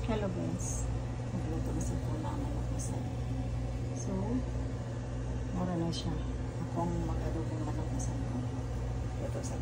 Hello guys, nagluto na sa pula ang manok-masal. So, mura na siya. Akong mag-adobong manok-masal ko. Ito sa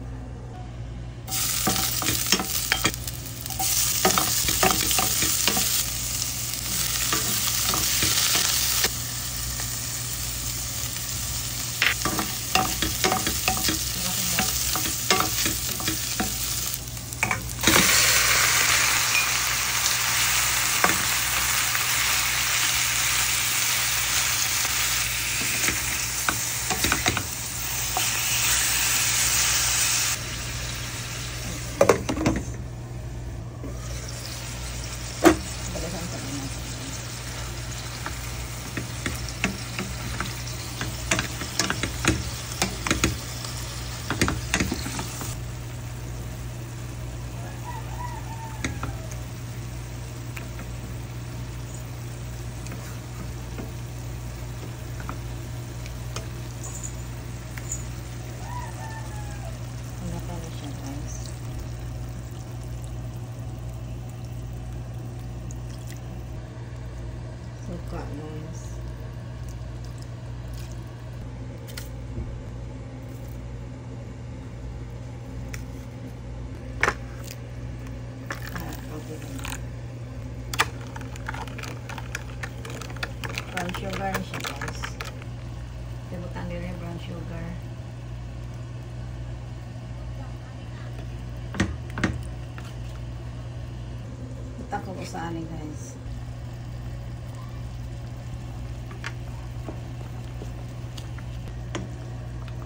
suka guys. Brown sugar na siya guys. Tibutan nila yung brown sugar. Itak ko sa ani guys.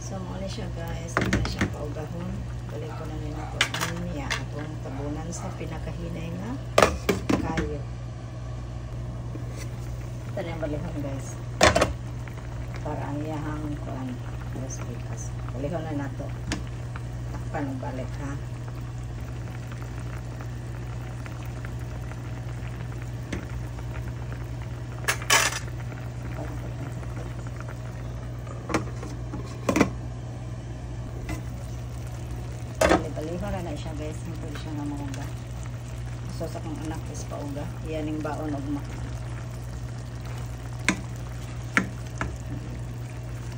So, muna siya guys. Ito na siyang paugahon. Balik ko na nila po. Ano niya? Itong tabunan sa pinakahinay na kayo. Ito na yung balihon guys. Para ang iyahang kuhan. Bikas. Balihon na nato. Takpan ang balik ha. Baliho na siya guys, hindi pwede siya nga mauga. So sa kong anak is pauga, yan yung baon o maka.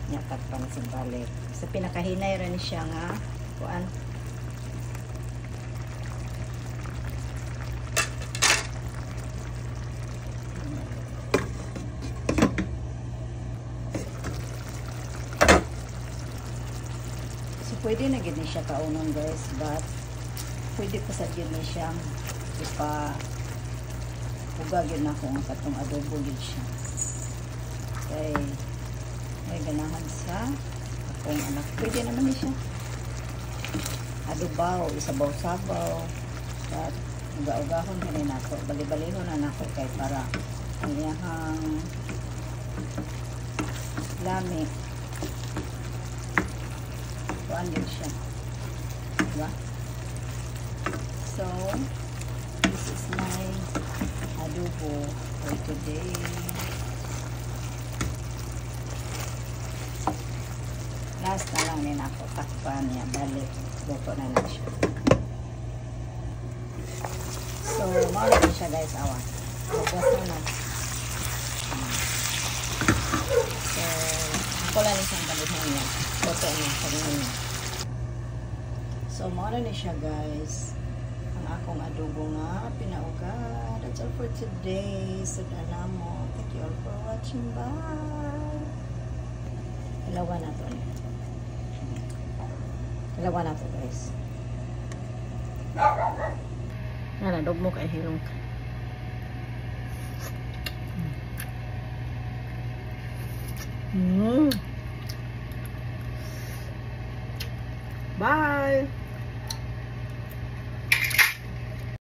Nyatak pa na sa balik. Sa pinakahinay rin siya nga, kuan. Pwede na gini siya kaunon guys, but pwede pa sa gini siyang ugagin na kung katong adobo gid siya. Okay. May ganahan sa akong anak. Pwede naman ni siya. Adobaw, isabaw-sabaw. But uga-ugahon na rin ako. Bali-balihon na ako kay para ang iyahang lami. Kuan din siya. Diba? So, this is my adobo for today. Last na lang din ako. Takpan niya. Balik. Luto na na siya. So, mawala din siya guys. Awan. Pagwas na na. So, ako lang isang balihan niya. Luto niya. Sabihin niya. So, mawala na siya guys. Ang akong adobo nga pinauga. That's all for today. So, na mo. Thank you all for watching. Bye! Ilawa na to. Ilawa na to guys. Nadog mo kay hirong.